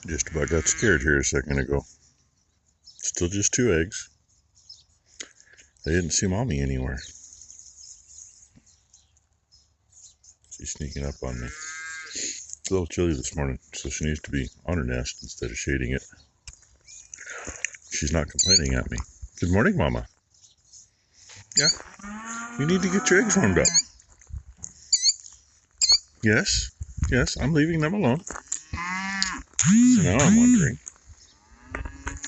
Just about got scared here a second ago. Still just 2 eggs. I didn't see Mommy anywhere. She's sneaking up on me. It's a little chilly this morning, so she needs to be on her nest instead of shading it. She's not complaining at me. Good morning, Mama. Yeah, you need to get your eggs warmed up. Yes, I'm leaving them alone. So now I'm wondering,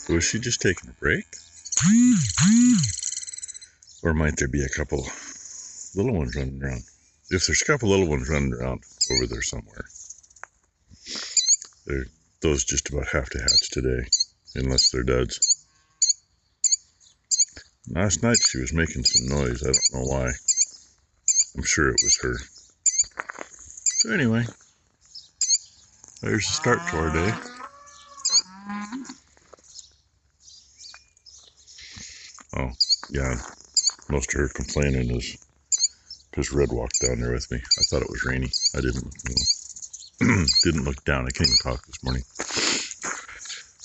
was she just taking a break? Or might there be a couple little ones running around? If there's a couple little ones running around over there somewhere, those just about have to hatch today, unless they're duds. Last night she was making some noise. I don't know why. I'm sure it was her. So anyway, there's the start to our day. Oh, yeah. Most of her complaining is because Red walked down there with me. I thought it was rainy. I didn't look down. I can't even talk this morning.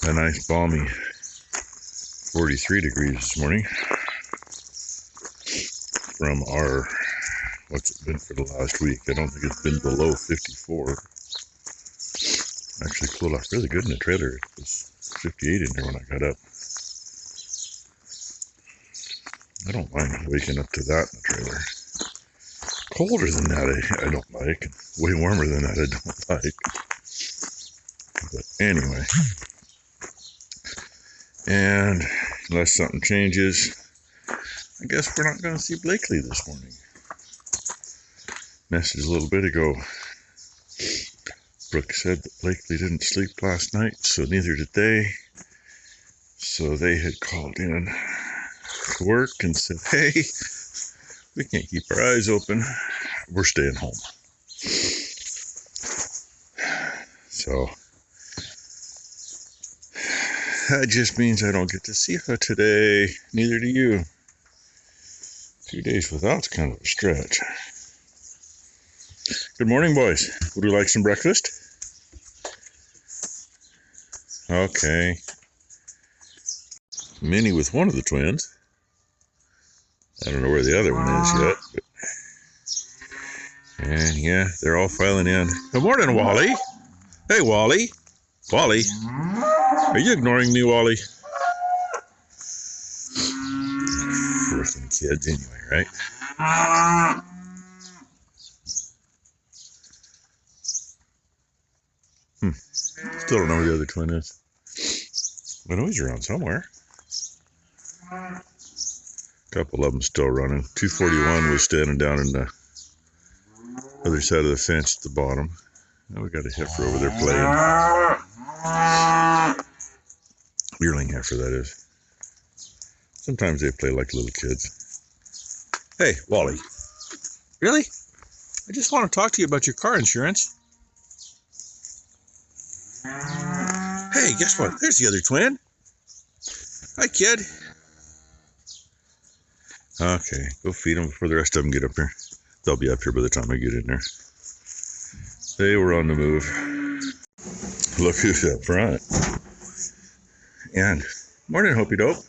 A nice balmy 43 degrees this morning from our, what's it been for the last week? I don't think it's been below 54. Actually cooled off really good in the trailer. It was 58 in there when I got up. I don't mind waking up to that in the trailer. Colder than that I don't like. Way warmer than that I don't like. But anyway. And unless something changes, I guess we're not going to see Blakely this morning. Message a little bit ago. Brooke said that Blakely didn't sleep last night, so neither did they. So they had called in to work and said, hey, we can't keep our eyes open. We're staying home. So that just means I don't get to see her today. Neither do you. 2 days without's kind of a stretch. Good morning, boys. Would you like some breakfast? Okay. Minnie with one of the twins. I don't know where the other one is yet. But... and yeah, they're all filing in. Good morning, Wally. Hey, Wally. Wally. Are you ignoring me, Wally? Freaking kids anyway, right? Still don't know where the other twin is. I know he's around somewhere. A couple of them still running. 241 was standing down in the other side of the fence at the bottom. Now we got a heifer over there playing. Yearling heifer, that is. Sometimes they play like little kids. Hey, Wally. Really? I just want to talk to you about your car insurance. Hey, guess what? There's the other twin. Hi, kid. Okay, go feed them before the rest of them get up here. They'll be up here by the time I get in there. They were on the move. Look who's up front. And morning, Hopi Dope.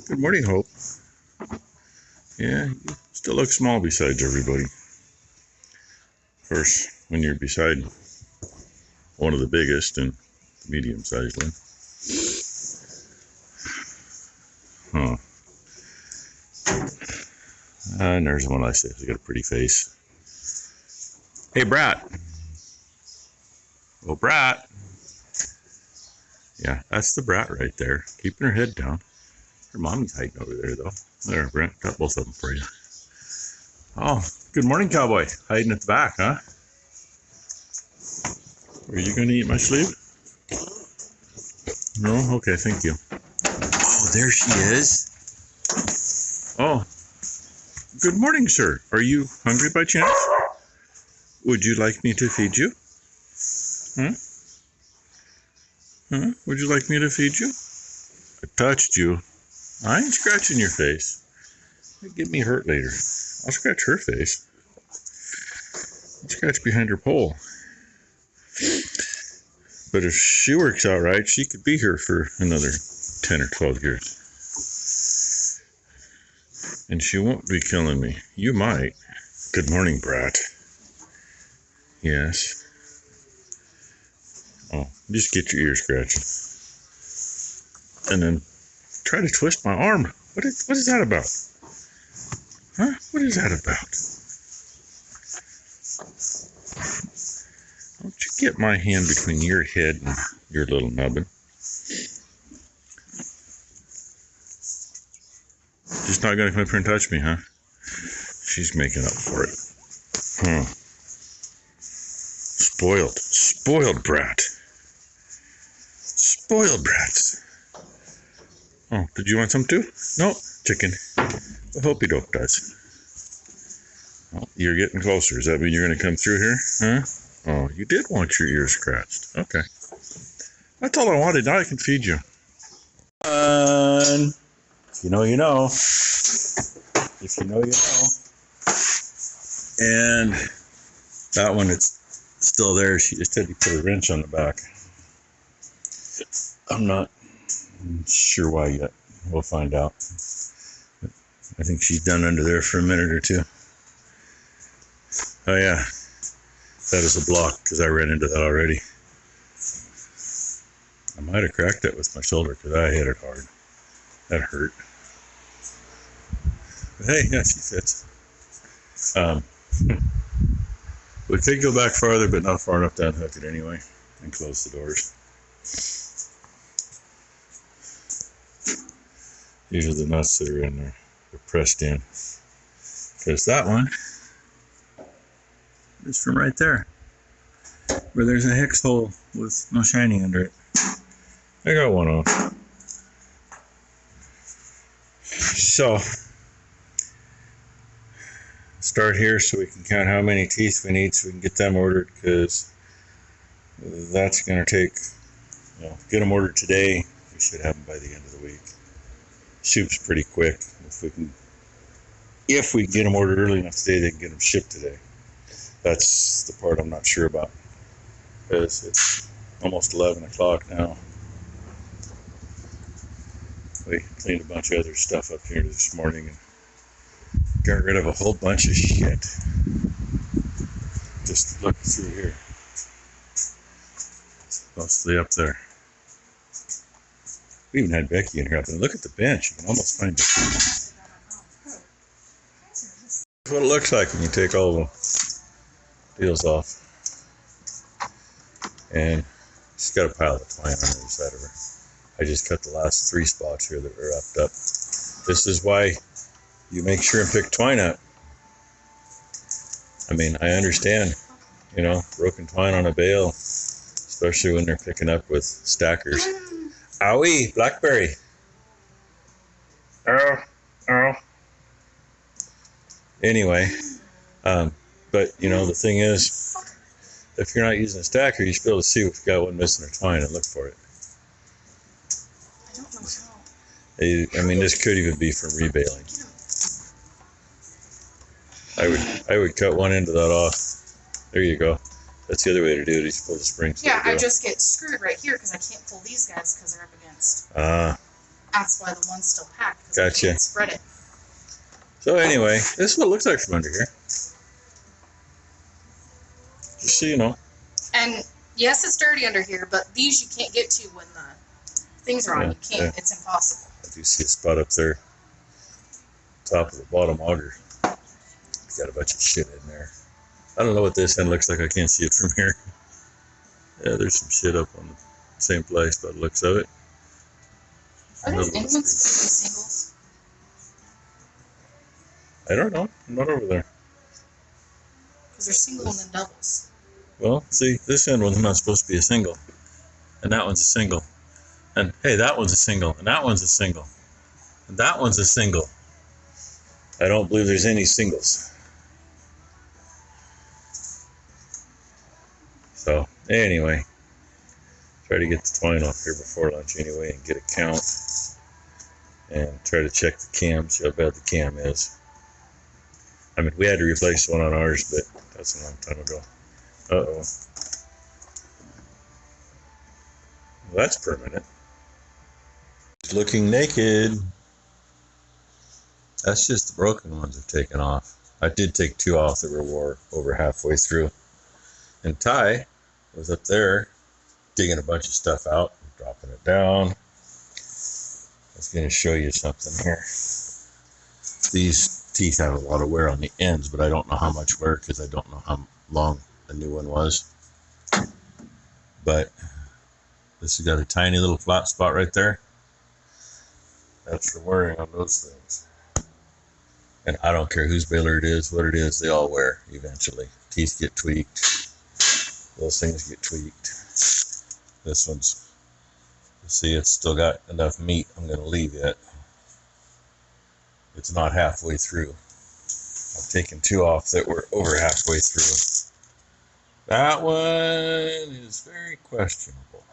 Good morning, Hope. Yeah, you still look small besides everybody. Of course, when you're beside one of the biggest and the medium-sized one. Huh. And there's one I say has got a pretty face. Hey, Brat. Oh, Brat. Yeah, that's the Brat right there. Keeping her head down. Her mommy's hiding over there, though. There, Brent. Got both of them for you. Oh, good morning, cowboy. Hiding at the back, huh? Are you going to eat my sleeve? No? Okay, thank you. Oh, there she is. Oh. Good morning, sir. Are you hungry by chance? Would you like me to feed you? Huh? Huh? Would you like me to feed you? I touched you. I ain't scratching your face. It'll get me hurt later. I'll scratch her face. I'll scratch behind her pole. But if she works out right, she could be here for another 10 or 12 years. And she won't be killing me. You might. Good morning, brat. Yes. Oh, just get your ear scratched. And then try to twist my arm. What is that about? Huh? What is that about? Don't you get my hand between your head and your little nubbin. Just not going to come up here and touch me, huh? She's making up for it. Huh. Spoiled brat. Spoiled brats. Oh, did you want some too? No, chicken. I hope you don't does. Oh, you're getting closer. Does that mean you're going to come through here? Huh? Oh, you did want your ears scratched. Okay. That's all I wanted. Now I can feed you. If you know, you know. If you know, you know. And that one, it's still there. She just had to put a wrench on the back. I'm not sure why yet. We'll find out. I think she's done under there for a minute or two. Oh yeah, that is a block because I ran into that already. I might have cracked it with my shoulder because I hit it hard. That hurt. But hey, yeah, she fits. We could go back farther, but not far enough to unhook it anyway and close the doors. These are the nuts that are in there. They're pressed in. Because that one is from right there, where there's a hex hole with no shining under it. I got one on. So, start here so we can count how many teeth we need so we can get them ordered, because that's going to take, get them ordered today. We should have them by the end of the week. Soup's pretty quick. If we get them ordered early enough today, they can get them shipped today. That's the part I'm not sure about, because it's almost 11 o'clock now. We cleaned a bunch of other stuff up here this morning and got rid of a whole bunch of shit. Just look through here. It's mostly up there. We even had Becky in here up, and look at the bench. You can almost find it. That's what it looks like when you take all the deals off. And she's got a pile of twine on the other side of her. I just cut the last 3 spots here that were wrapped up. This is why you make sure and pick twine up. I mean, I understand, broken twine on a bale, especially when they're picking up with stackers. Owie, blackberry. Ow. Anyway, but the thing is, if you're not using a stacker, you should be able to see if you've got one missing or twine and look for it. I don't know how. I mean, this could even be from rebaling. I would cut one end of that off. There you go. That's the other way to do it. You pull the springs. Yeah, I just get screwed right here because I can't pull these guys because they're up against. That's why the one's still packed. Gotcha. I can't spread it. So anyway, this is what it looks like from under here. Just so you know. And yes, it's dirty under here, but these you can't get to when the things are on. You can't. Yeah. It's impossible. I do see a spot up there, top of the bottom auger. It's got a bunch of shit in there. I don't know what this end looks like. I can't see it from here. Yeah, there's some shit up on the same place by the looks of it. Are those end ones supposed to be singles? I don't know. I'm not over there. Because they're single and then doubles. Well, see, this end one's not supposed to be a single. And that one's a single. And hey, that one's a single. And that one's a single. And that one's a single. I don't believe there's any singles. So, anyway, try to get the twine off here before lunch anyway and get a count. And try to check the cam, see how bad the cam is. I mean, we had to replace one on ours, but that's a long time ago. Uh-oh. Well, that's permanent. It's looking naked. That's just the broken ones have taken off. I did take 2 off that were over halfway through. And Ty was up there digging a bunch of stuff out, dropping it down. I was going to show you something here. These teeth have a lot of wear on the ends, but I don't know how much wear because I don't know how long a new one was. But this has got a tiny little flat spot right there. That's the wearing on those things. And I don't care whose baler it is, what it is, they all wear eventually. Teeth get tweaked. Those things get tweaked. This one's, you see, it's still got enough meat. I'm going to leave it. It's not halfway through. I've taken 2 off that were over halfway through. That one is very questionable.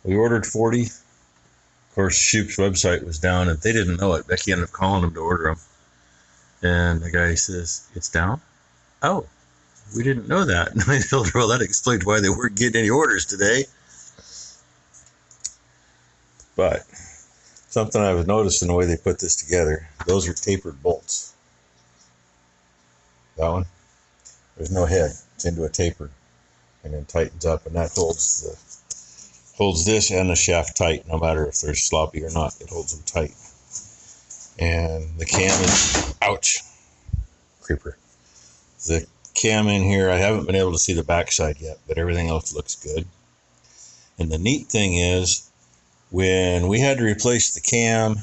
We ordered 40. Of course, Shoop's website was down, and they didn't know it. Becky ended up calling them to order them. And the guy says, "It's down?" "Oh, we didn't know that." And I told her, well, that explains why they weren't getting any orders today. But something I was noticing the way they put this together, those are tapered bolts. That one, there's no head. It's into a taper and then tightens up, and that holds this and the shaft tight, no matter if they're sloppy or not. It holds them tight. And the cam is, ouch, creeper. The cam in here, I haven't been able to see the backside yet, but everything else looks good. And the neat thing is, when we had to replace the cam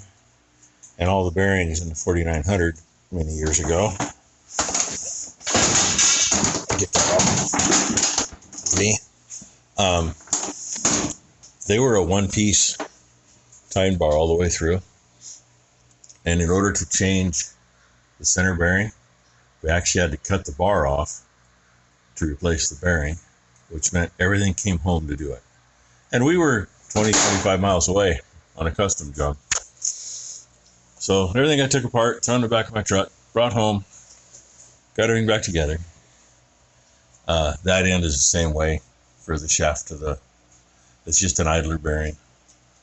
and all the bearings in the 4900 many years ago, get that off me. They were a one-piece tine bar all the way through. And in order to change the center bearing, we actually had to cut the bar off to replace the bearing, which meant everything came home to do it. And we were 20, 25 miles away on a custom job. So everything I took apart, thrown in the back of my truck, brought home, got everything back together. That end is the same way for the shaft to the, it's just an idler bearing.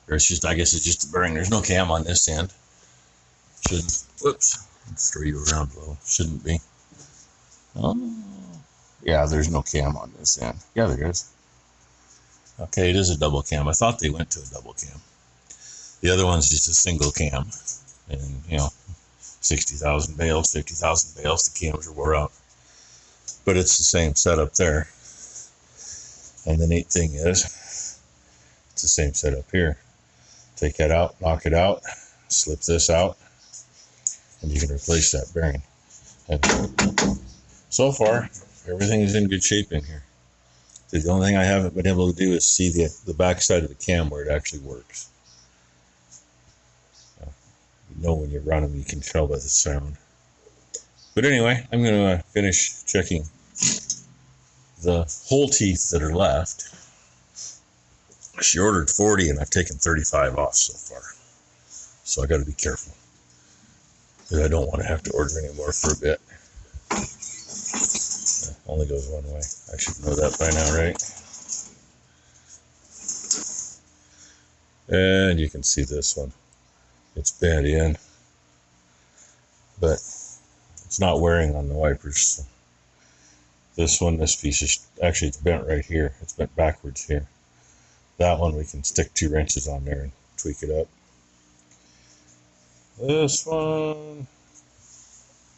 Or it's just, I guess it's just a bearing. There's no cam on this end. Shouldn't, whoops, let's throw you around a little. Shouldn't be. Yeah, there's no cam on this end. Yeah, there is. Okay, it is a double cam. I thought they went to a double cam. The other one's just a single cam. And, you know, 60,000 bales, 50,000 bales, the cams are wore out. But it's the same setup there. And the neat thing is, it's the same setup here. Take that out, knock it out, slip this out, and you can replace that bearing. And so far, everything is in good shape in here. The only thing I haven't been able to do is see the back side of the cam where it actually works. You know when you run them, you can tell by the sound. But anyway, I'm going to finish checking the whole teeth that are left. She ordered 40 and I've taken 35 off so far. So I got to be careful, because I don't want to have to order any more for a bit. Only goes one way. I should know that by now, right? And you can see this one. It's bent in, but it's not wearing on the wipers. So this one, this piece is actually, it's bent right here. It's bent backwards here. That one we can stick 2 wrenches on there and tweak it up. This one,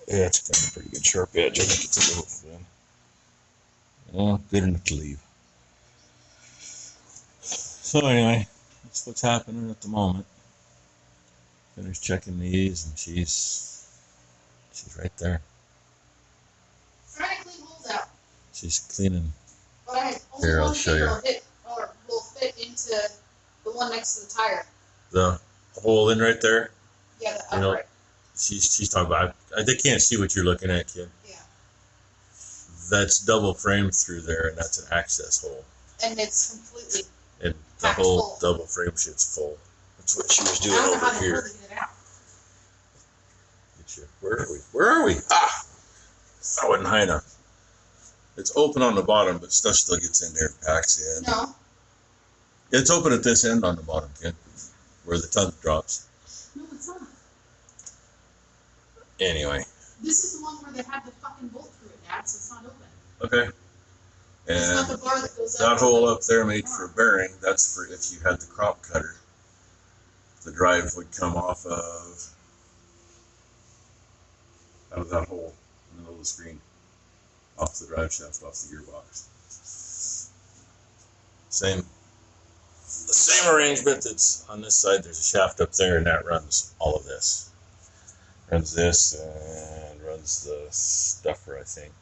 yeah, it's got a pretty good sharp edge. I think it's a little thin. Well, good enough to leave. So anyway, that's what's happening at the moment. Finished checking these, and she's right there. Trying to clean holes out. She's cleaning. But I only Here, I'll one show you. will fit into the one next to the tire. The hole in right there. Yeah, the You know, upright. she's talking about. They can't see what you're looking at, kid. Yeah. That's double framed through there, and that's an access hole. And it's completely. And the packed whole full. double frame shit's full. That's what she was I doing don't know how over to here. really get it out. Get you. Where are we? Where are we? Ah! I wasn't high enough. It's open on the bottom, but stuff still gets in there and packs in. No. It's open at this end on the bottom, Ken, where the tongue drops. No, it's not. Anyway. This is the one where they have the fucking bolt through it, Dad, so it's not open. Okay. It's And not the bar that goes up. that hole up there made for bearing, that's for if you had the crop cutter. The drive would come off of that hole in the middle of the screen. Off the drive shaft, off the gearbox. The same arrangement that's on this side. There's a shaft up there, and that runs all of this. Runs this and runs the stuffer, I think.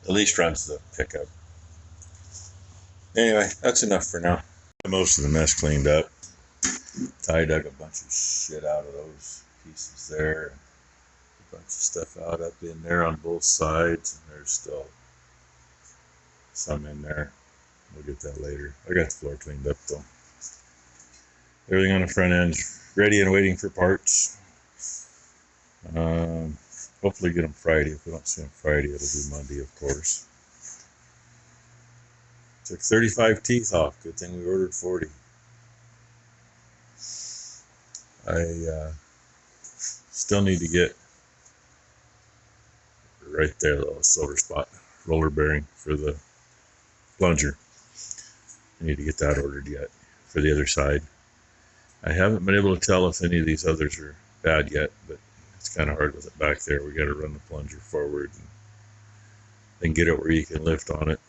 At least runs the pickup. Anyway, that's enough for now. Most of the mess cleaned up. Ty dug a bunch of shit out of those pieces there. A bunch of stuff out up in there on both sides. And there's still some in there. We'll get that later. I got the floor cleaned up though. Everything on the front end's ready and waiting for parts. Hopefully get them Friday. If we don't see them Friday, it'll be Monday, of course. Took 35 teeth off. Good thing we ordered 40. I still need to get right there, the little silver spot roller bearing for the plunger. I need to get that ordered yet for the other side. I haven't been able to tell if any of these others are bad yet, but it's kind of hard with it back there. We got to run the plunger forward and then get it where you can lift on it,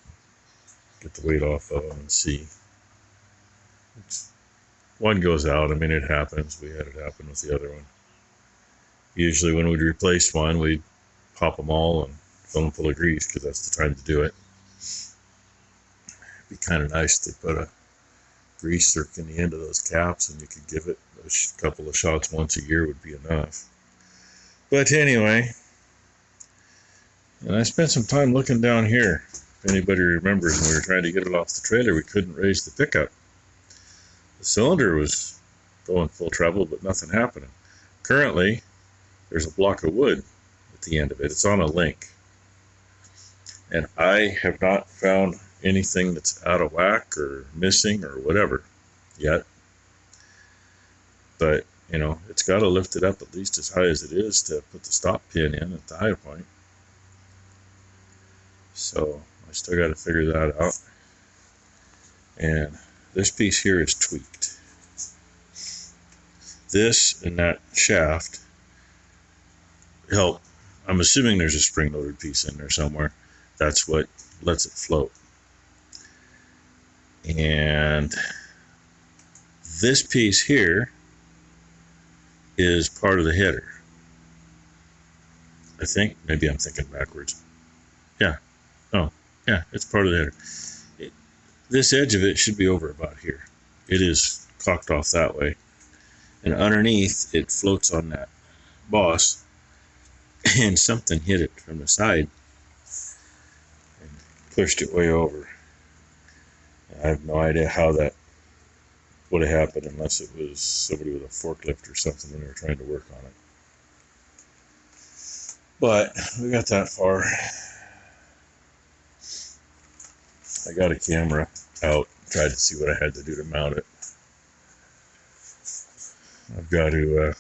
get the weight off of them and see. One goes out. I mean, it happens. We had it happen with the other one. Usually when we'd replace one, we'd pop them all and fill them full of grease because that's the time to do it. It'd be kind of nice to put a grease zerk in the end of those caps and you could give it a couple of shots once a year would be enough. But anyway, and I spent some time looking down here. If anybody remembers, when we were trying to get it off the trailer, we couldn't raise the pickup. The cylinder was going full treble, but nothing happening. Currently, there's a block of wood at the end of it. It's on a link. And I have not found anything that's out of whack or missing or whatever yet. But, you know, it's got to lift it up at least as high as it is to put the stop pin in at the high point. So I still got to figure that out. And this piece here is tweaked. This and that shaft help. I'm assuming there's a spring-loaded piece in there somewhere. That's what lets it float. And this piece here is part of the header. I think. Maybe I'm thinking backwards. Yeah. Oh, yeah, it's part of the header. This edge of it should be over about here. It is cocked off that way. And underneath, it floats on that boss. And something hit it from the side and pushed it way over. I have no idea how that would have happened unless it was somebody with a forklift or something when they were trying to work on it. But we got that far. I got a camera out, tried to see what I had to do to mount it. I've got to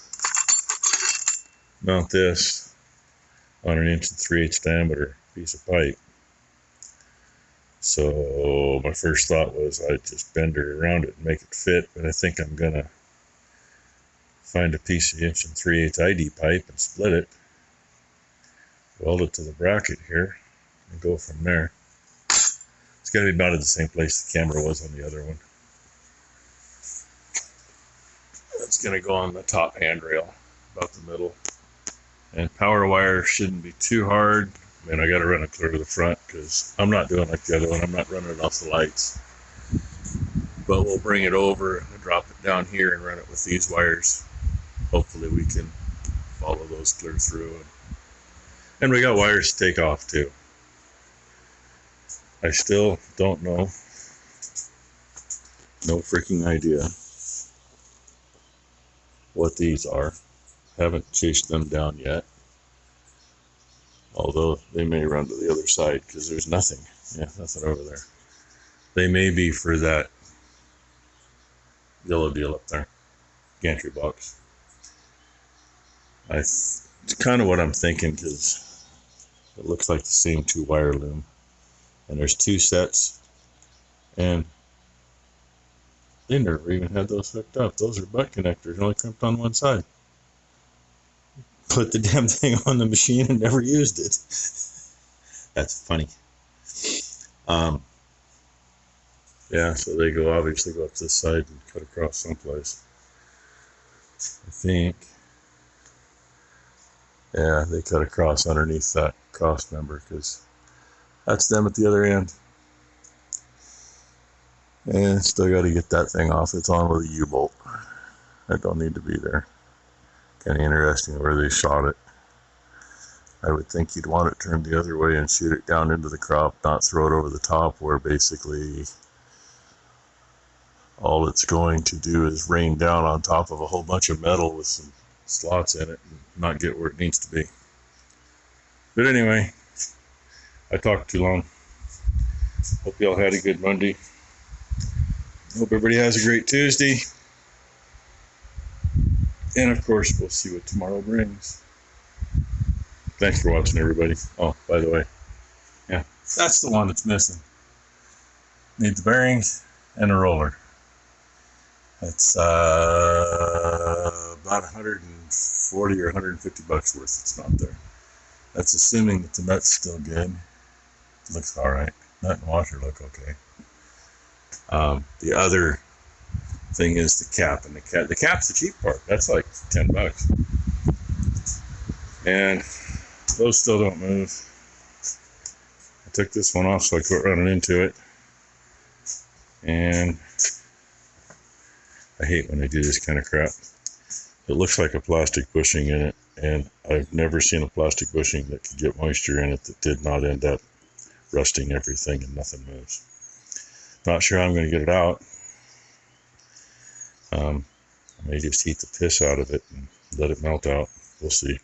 mount this on an 1 3/8 diameter piece of pipe. So my first thought was I'd just bend her around it and make it fit, but I think I'm gonna find a piece of 1 3/8 ID pipe and split it, weld it to the bracket here, and go from there. It's got to be mounted the same place the camera was on the other one. It's going to go on the top handrail, about the middle. And power wire shouldn't be too hard. I mean, I got to run it clear to the front because I'm not doing like the other one. I'm not running it off the lights. But we'll bring it over and drop it down here and run it with these wires. Hopefully we can follow those clear through. And we got wires to take off too. I still don't know. No freaking idea what these are. Haven't chased them down yet. Although they may run to the other side because there's nothing. Yeah, nothing over there. They may be for that yellow deal up there. Gantry box. It's kind of what I'm thinking because it looks like the same 2-wire loom. And there's 2 sets. And they never even had those hooked up. Those are butt connectors, only crimped on one side. Put the damn thing on the machine and never used it. That's funny. Yeah, so they obviously go up this side and cut across someplace. I think. Yeah, they cut across underneath that cross member because that's them at the other end. And still got to get that thing off. It's on with a U-bolt. That don't need to be there. Kind of interesting where they shot it. I would think you'd want it turned the other way and shoot it down into the crop, not throw it over the top where basically all it's going to do is rain down on top of a whole bunch of metal with some slots in it and not get where it needs to be. But anyway, I talked too long. Hope y'all had a good Monday. Hope everybody has a great Tuesday. And of course, we'll see what tomorrow brings. Thanks for watching, everybody. Oh, by the way, yeah, that's the one that's missing. Need the bearings and a roller. It's about 140 or 150 bucks worth. It's not there. That's assuming that the nut's still good. It looks all right. Nut and washer look okay. The other thing is the cap, and the cap's the cheap part. That's like 10 bucks. And those still don't move. I took this one off so I quit running into it. And I hate when they do this kind of crap. It looks like a plastic bushing in it, and I've never seen a plastic bushing that could get moisture in it that did not end up rusting everything and nothing moves. Not sure how I'm going to get it out. I may just heat the piss out of it and let it melt out. We'll see.